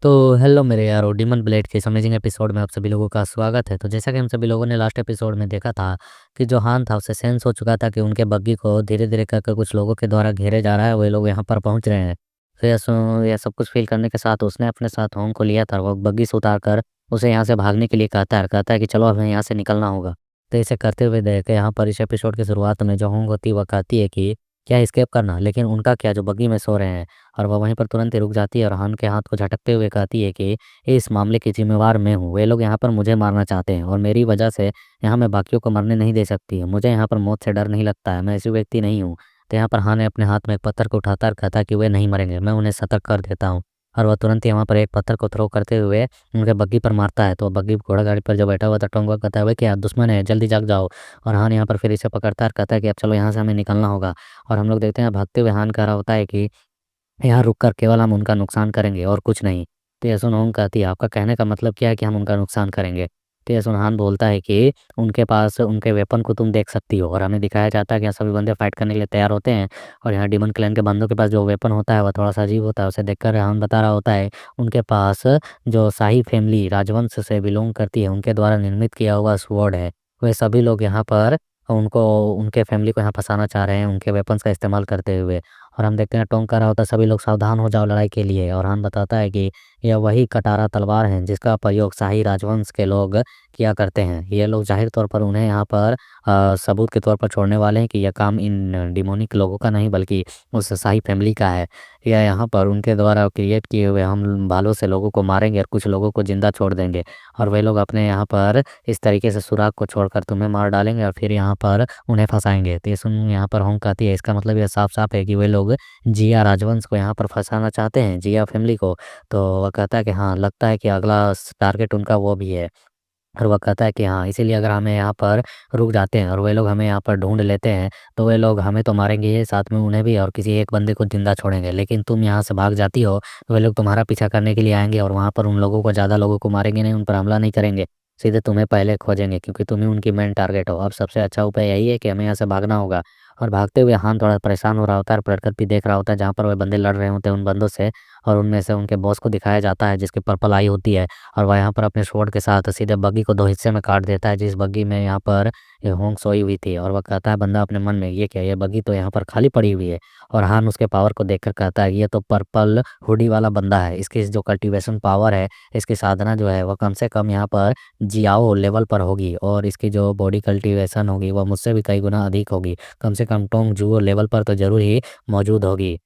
तो हेलो मेरे यारो, डिमन ब्लेड के इस अमेजिंग एपिसोड में आप सभी लोगों का स्वागत है। तो जैसा कि हम सभी लोगों ने लास्ट एपिसोड में देखा था कि जो हान था उसे सेंस हो चुका था कि उनके बग्गी को धीरे धीरे करके कुछ लोगों के द्वारा घेरे जा रहा है, वही लोग यहाँ पर पहुंच रहे हैं। तो यह सब कुछ फील करने के साथ उसने अपने साथ होंग को लिया था, वो बग्गी से उतार कर उसे यहाँ से भागने के लिए कहता है कि चलो हमें यहाँ से निकलना होगा। तो इसे करते हुए देख के यहाँ पर इस एपिसोड की शुरुआत में जो होंग होती है वह कहती है कि क्या एस्केप करना, लेकिन उनका क्या, जो बग्गी में सो रहे हैं। और वह वहीं पर तुरंत ही रुक जाती है और हान के हाथ को झटकते हुए कहती है कि इस मामले की ज़िम्मेवार मैं हूँ। वे लोग यहाँ पर मुझे मारना चाहते हैं और मेरी वजह से यहाँ मैं बाकियों को मरने नहीं दे सकती है। मुझे यहाँ पर मौत से डर नहीं लगता है, मैं ऐसी व्यक्ति नहीं हूँ। तो यहाँ पर हान ने अपने हाथ में एक पत्थर को उठाता और कहता है कि वे नहीं मरेंगे, मैं उन्हें सतर्क कर देता हूँ। और वह तुरंत ही वहाँ पर एक पत्थर को थ्रो करते हुए उनके बग्गी पर मारता है। तो बग्गी घोड़ा गाड़ी पर जो बैठा हुआ था टोंगा कहता है, वे क्या दुश्मन है, जल्दी जाग जाओ। और हान यहाँ पर फिर इसे पकड़ता है और कहता है कि अब चलो यहाँ से हमें निकलना होगा। और हम लोग देखते हैं भागते हुए हान कह रहा होता है कि यहाँ रुककर केवल हम उनका नुकसान करेंगे और कुछ नहीं। तो ये सुन होंग कहती है, आपका कहने का मतलब क्या है कि हम उनका नुकसान करेंगे? तो ये सुन हान बोलता है कि उनके पास उनके वेपन को तुम देख सकती हो। और हमें दिखाया जाता है कि यहाँ सभी बंदे फाइट करने के लिए तैयार होते हैं। और यहाँ डिमन क्लैन के बंदों के पास जो वेपन होता है वह थोड़ा सा अजीब होता है। उसे देखकर हान बता रहा होता है उनके पास जो शाही फैमिली राजवंश से बिलोंग करती है उनके द्वारा निर्मित किया हुआ स्वॉर्ड है। वे सभी लोग यहाँ पर उनको उनके फैमिली को यहाँ फंसाना चाह रहे हैं उनके वेपन्स का इस्तेमाल करते हुए। और हम देखते हैं टोंग कर रहा होता है, सभी लोग सावधान हो जाओ लड़ाई के लिए। और हान बताता है कि यह वही कटारा तलवार है जिसका प्रयोग शाही राजवंश के लोग किया करते हैं। ये लोग जाहिर तौर पर उन्हें यहाँ पर सबूत के तौर पर छोड़ने वाले हैं कि यह काम इन डिमोनिक लोगों का नहीं बल्कि उस शाही फैमिली का है। यह यहाँ पर उनके द्वारा क्रिएट किए हुए हम भालों से लोगों को मारेंगे और कुछ लोगों को जिंदा छोड़ देंगे। और वे लोग अपने यहाँ पर इस तरीके से सुराग को छोड़कर तुम्हें मार डालेंगे और फिर यहाँ पर उन्हें फंसाएंगे। तो ये सुन यहाँ पर होंग कहती है, इसका मतलब यह साफ साफ है कि वे लोग जिया राजवंश को यहाँ पर फंसाना चाहते हैं, जिया फैमिली को। तो वह कहता है कि हाँ, लगता है कि अगला टारगेट उनका वो भी है। और वह कहता है कि हाँ, इसीलिए अगर हमें यहाँ पर रुक जाते हैं और वे लोग हमें यहाँ पर ढूंढ लेते हैं तो वे लोग हमें तो मारेंगे ही, साथ में उन्हें भी, और किसी एक बंदे को जिंदा छोड़ेंगे। लेकिन तुम यहाँ से भाग जाती हो तो वे लोग तुम्हारा पीछा करने के लिए आएंगे और वहाँ पर उन लोगों को, ज़्यादा लोगों को मारेंगे नहीं, उन पर हमला नहीं करेंगे, सीधे तुम्हें पहले खोजेंगे क्योंकि तुम ही उनकी मेन टारगेट हो। अब सबसे अच्छा उपाय यही है कि हमें यहाँ से भागना होगा। और भागते हुए हान थोड़ा परेशान हो रहा होता है और पलटकर भी देख रहा होता है जहाँ पर वे बंदे लड़ रहे होते हैं उन बंदों से। और उनमें से उनके बॉस को दिखाया जाता है जिसकी पर्पल आई होती है। और वह यहाँ पर अपने स्वॉर्ड के साथ सीधे बग्गी को दो हिस्से में काट देता है, जिस बग्गी में यहाँ पर ये होंग सोई हुई थी। और वह कहता है बंदा अपने मन में, ये क्या, ये बग्गी तो यहाँ पर खाली पड़ी हुई है। और हान उसके पावर को देखकर कहता है ये तो पर्पल हुडी वाला बंदा है, इसकी जो कल्टीवेशन पावर है, इसकी साधना जो है वह कम से कम यहाँ पर जियाओ लेवल पर होगी और इसकी जो बॉडी कल्टीवेशन होगी वह मुझसे भी कई गुना अधिक होगी, कम से कम टोंग जुओ लेवल पर तो जरूर ही मौजूद होगी।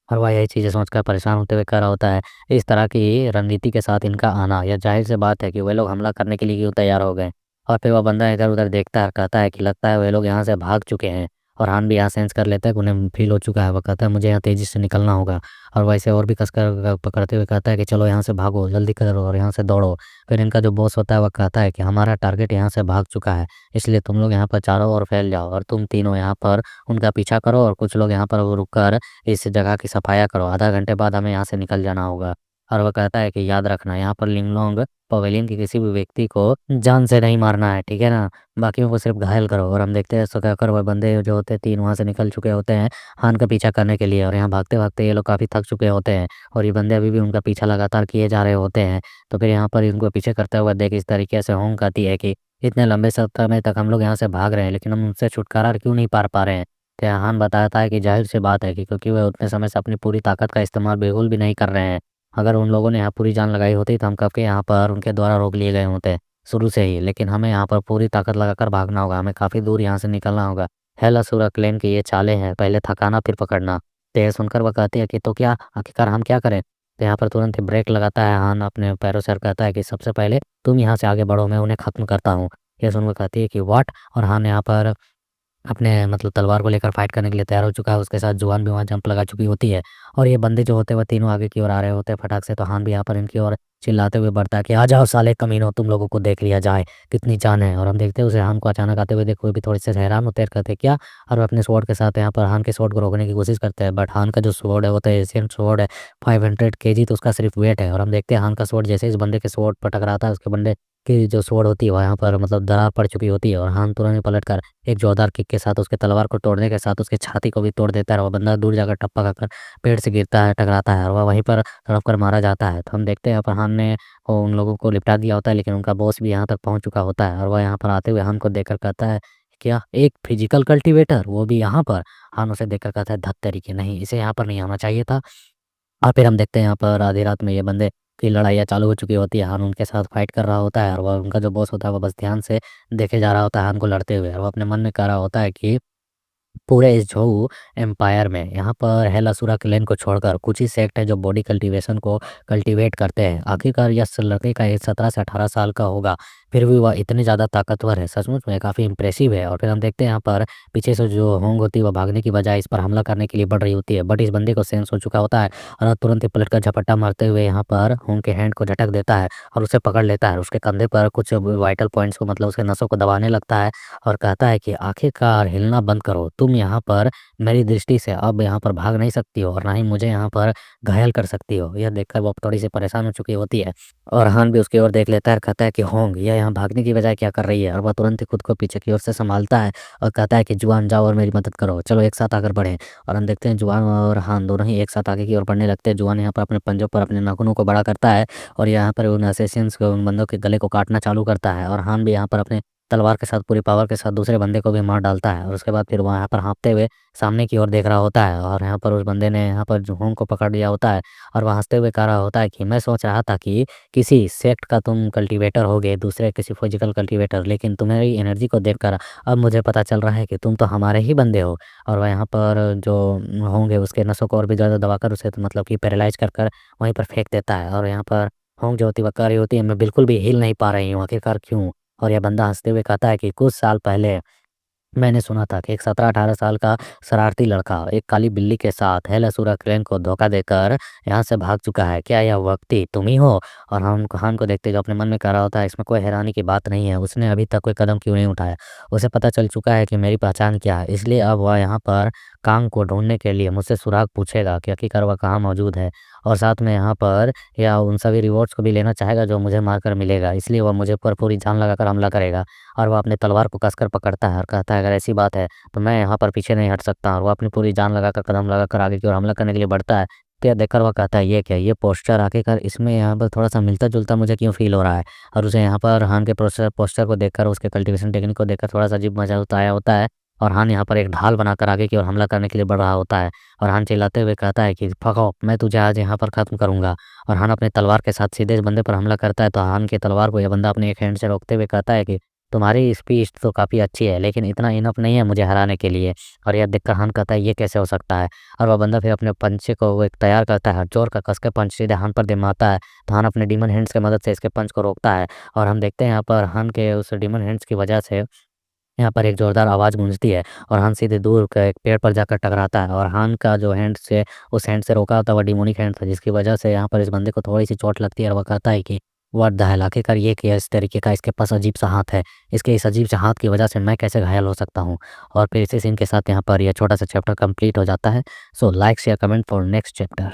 और वह यही चीज़ें सोचकर परेशान होते हुए कह रहा होता है, इस तरह की रणनीति के साथ इनका आना, यह जाहिर सी बात है कि वे लोग हमला करने के लिए क्यों तैयार हो गए। और फिर वह बंदा इधर उधर देखता है और कहता है कि लगता है वे लोग यहाँ से भाग चुके हैं। और हान भी यहाँ सेंस कर लेता है कि उन्हें फील हो चुका है। वह कहता है मुझे यहाँ तेज़ी से निकलना होगा। और वैसे और भी कसकर पकड़ते हुए कहता है कि चलो यहाँ से भागो, जल्दी करो और यहाँ से दौड़ो। फिर इनका जो बॉस होता है वह कहता है कि हमारा टारगेट यहाँ से भाग चुका है, इसलिए तुम लोग यहाँ पर चारों ओर फैल जाओ और तुम तीनों यहाँ पर उनका पीछा करो और कुछ लोग यहाँ पर रुक कर इस जगह की सफाया करो। आधा घंटे बाद हमें यहाँ से निकल जाना होगा। और वह कहता है कि याद रखना, यहाँ पर लिंगलोंग पवेलियन के किसी भी व्यक्ति को जान से नहीं मारना है, ठीक है ना, बाकियों को सिर्फ घायल करो। और हम देखते हैं ऐसा कहकर वह बंदे जो होते हैं तीन वहाँ से निकल चुके होते हैं हान का पीछा करने के लिए। और यहाँ भागते भागते ये लोग काफ़ी थक चुके होते हैं और ये बंदे अभी भी उनका पीछा लगातार किए जा रहे होते हैं। तो फिर यहाँ पर इनको पीछे करते हुए देख इस तरीके से होंग कहती है कि इतने लंबे समय तक हम लोग यहाँ से भाग रहे हैं लेकिन हम उनसे छुटकारा क्यों नहीं पा रहे हैं। तो हान बताता है कि जाहिर सी बात है कि क्योंकि वह उतने समय से अपनी पूरी ताकत का इस्तेमाल बिल्कुल भी नहीं कर रहे हैं। अगर उन लोगों ने यहाँ पूरी जान लगाई होती तो हम कब के यहाँ पर उनके द्वारा रोक लिए गए होते शुरू से ही। लेकिन हमें यहाँ पर पूरी ताकत लगाकर भागना होगा, हमें काफ़ी दूर यहाँ से निकलना होगा। हेल असुरा क्लेन की ये चालें हैं, पहले थकाना फिर पकड़ना। तो यह सुनकर वह कहती है कि तो क्या आखिरकार हम क्या करें। तो यहाँ पर तुरंत ही ब्रेक लगाता है हान अपने पैरों से और कहता है कि सबसे पहले तुम यहाँ से आगे बढ़ो, मैं उन्हें ख़त्म करता हूँ। यह सुनकर कहती है कि व्हाट। और हान यहाँ पर अपने मतलब तलवार को लेकर फाइट करने के लिए तैयार हो चुका है। उसके साथ जुआन भी वहाँ जंप लगा चुकी होती है। और ये बंदे जो होते हैं वह तीनों आगे की ओर आ रहे होते हैं फटाक से। तो हान भी यहाँ पर इनकी ओर चिल्लाते हुए बढ़ता है कि आ जाओ साले कमीनों, तुम लोगों को देख लिया जाए कितनी जान है। और हम देखते हैं उसे हान को अचानक आते हुए देख हुए भी थोड़े से हैरान होते हैं, कहते क्या। और वो अपने स्वॉर्ड के साथ यहाँ पर हान के स्वॉर्ड को रोकने की कोशिश करते हैं। बट हान का जो स्वॉर्ड है होता है एशियन स्वॉर्ड है, 500 kg तो उसका सिर्फ वेट है। और हम देखते हैं हान का स्वॉर्ड जैसे इस बंदे के स्वॉर्ड पर टकराता है उसके बंदे की जो स्वॉर्ड होती है वह यहाँ पर मतलब दरार पड़ चुकी होती है और हान तुरंत ही पलटकर एक जोरदार किक के साथ उसके तलवार को तोड़ने के साथ उसकी छाती को भी तोड़ देता है और वह बंदा दूर जाकर टप्पा खाकर पेड़ से गिरता है, टकराता है और वह वहीं पर तड़प कर मारा जाता है। तो हम देखते हैं यहाँ पर हान ने उन लोगों को लिपटा दिया होता है, लेकिन उनका बॉस भी यहाँ तक पहुँच चुका होता है और वह यहाँ पर आते हुए हान को देखकर कहता है, क्या एक फिजिकल कल्टीवेटर, वो भी यहाँ पर? हान उसे देखकर कहता है, धत तेरी नहीं, इसे यहाँ पर नहीं आना चाहिए था। और फिर हम देखते हैं यहाँ पर आधी रात में ये बंदे की लड़ाइयाँ चालू हो चुकी होती है। हान उनके साथ फाइट कर रहा होता है और वह उनका जो बॉस होता है वो बस ध्यान से देखे जा रहा होता है हान को लड़ते हुए और वो अपने मन में कह रहा होता है कि पूरे इस जोऊ एम्पायर में यहाँ पर हेल असुरा क्लैन को छोड़कर कुछ ही सेक्ट है जो बॉडी कल्टीवेशन को कल्टीवेट करते हैं। आखिरकार यह लड़के का एज 17 से 18 साल का होगा, फिर भी वह इतनी ज़्यादा ताकतवर है, सचमुच में काफ़ी इंप्रेसिव है। और फिर हम देखते हैं यहाँ पर पीछे से जो होंग होती है वह भागने की बजाय इस पर हमला करने के लिए बढ़ रही होती है, बट इस बंदे को सेंस हो चुका होता है और वह तुरंत ही पलट कर झपट्टा मारते हुए यहाँ पर होंग के हैंड को झटक देता है और उसे पकड़ लेता है। उसके कंधे पर कुछ वाइटल पॉइंट्स को मतलब उसके नसों को दबाने लगता है और कहता है कि आखिरकार हिलना बंद करो, तुम यहाँ पर मेरी दृष्टि से अब यहाँ पर भाग नहीं सकती हो और ना ही मुझे यहाँ पर घायल कर सकती हो। यह देखकर वो थोड़ी सी परेशान हो चुकी होती है और हान भी उसकी ओर देख लेता है और कहता है कि होंग यह यहाँ भागने की बजाय क्या कर रही है। और वह तुरंत ही खुद को पीछे की ओर से संभालता है और कहता है कि जुआन जाओ और मेरी मदद करो, चलो एक साथ आकर बढ़ें। और हम देखते हैं जुआन और हान दोनों ही एक साथ आगे की ओर बढ़ने लगते हैं। जुआन यहाँ पर अपने पंजों पर अपने नाखूनों को बड़ा करता है और यहाँ पर उन असेसियंस को, उन बंदों के गले को काटना चालू करता है और हान भी यहाँ पर अपने तलवार के साथ पूरी पावर के साथ दूसरे बंदे को भी मार डालता है और उसके बाद फिर वह यहाँ पर हाँफते हुए सामने की ओर देख रहा होता है और यहाँ पर उस बंदे ने यहाँ पर होंग को पकड़ लिया होता है और वह हंसते हुए कह रहा होता है कि मैं सोच रहा था कि किसी सेक्ट का तुम कल्टीवेटर होगे, दूसरे किसी फिजिकल कल्टीवेटर, लेकिन तुम्हारी एनर्जी को देखकर अब मुझे पता चल रहा है कि तुम तो हमारे ही बंदे हो। और वह यहाँ पर जो होंगे उसके नसों को और भी ज़्यादा दबाकर उसे तो मतलब कि पैरालाइज कर कर वहीं पर फेंक देता है और यहाँ पर होंग जो होती है वह कह रही होती है, मैं बिल्कुल भी हिल नहीं पा रही हूँ, आखिरकार क्यों? और यह बंदा हंसते हुए कहता है कि कुछ साल पहले मैंने सुना था कि एक 17-18 साल का शरारती लड़का एक काली बिल्ली के साथ हेल असुरा क्लैन को धोखा देकर यहाँ से भाग चुका है। क्या यह व्यक्ति तुम ही हो? और हम हान को देखते जो अपने मन में कह रहा होता है, इसमें कोई हैरानी की बात नहीं है, उसने अभी तक कोई कदम क्यों नहीं उठाया, उसे पता चल चुका है कि मेरी पहचान क्या है, इसलिए अब वह यहाँ पर कांग को ढूंढने के लिए मुझसे सुराग पूछेगा कि आखिरकार वह कहाँ मौजूद है और साथ में यहाँ पर या उन सभी रिवॉर्ड्स को भी लेना चाहेगा जो मुझे मारकर मिलेगा, इसलिए वह मुझे पर पूरी जान लगाकर हमला करेगा। और वह अपने तलवार को कसकर पकड़ता है और कहता है, अगर ऐसी बात है तो मैं यहाँ पर पीछे नहीं हट सकता। और वह अपनी पूरी जान लगाकर कदम लगाकर आगे की ओर हमला करने के लिए बढ़ता है। तो यह देखकर वह कहता है, ये क्या, ये पोस्टर आखिरकार इसमें यहाँ पर थोड़ा सा मिलता जुलता मुझे क्यों फील हो रहा है। और उसे यहाँ पर हान के पोस्टर को देखकर, उसके कल्टीवेशन टेक्निक को देखकर थोड़ा सा अजीब मजा आया होता है और हान यहाँ पर एक ढाल बनाकर आगे की ओर हमला करने के लिए बढ़ रहा होता है। और हान चिल्लाते हुए कहता है कि फक ऑफ, मैं तुझे आज यहाँ पर खत्म करूंगा। और हान अपने तलवार के साथ सीधे इस बंदे पर हमला करता है तो हान के तलवार को यह बंदा अपने एक हैंड से रोकते हुए कहता है कि तुम्हारी स्पीच तो काफ़ी अच्छी है, लेकिन इतना इनफ नहीं है मुझे हराने के लिए। और यह देखकर हान कहता है, ये कैसे हो सकता है। और वह बंदा फिर अपने पंचे को वो एक तैयार करता है, जोर का कस के पंच सीधे हान पर दे मारता है। तो हान अपने डीमन हैंड्स की मदद से इसके पंच को रोकता है और हम देखते हैं यहाँ पर हान के उस डीमन हैंड्स की वजह से यहाँ पर एक ज़ोरदार आवाज़ गूंजती है और हान सीधे दूर का एक पेड़ पर जाकर टकराता है। और हान का जो हैंड से उस हैंड से रोका होता है वह डिमोनिक हैंड था, जिसकी वजह से यहाँ पर इस बंदे को थोड़ी सी चोट लगती है और वह कहता है कि व्हाट द हेल, आखिरकार ये क्या, इस तरीके का इसके पास अजीब सा हाथ है, इसके इस अजीब से हाथ की वजह से मैं कैसे घायल हो सकता हूँ। और फिर इसी सीन के साथ यहाँ पर यह छोटा सा चैप्टर कंप्लीट हो जाता है। So like share comment for next chapter.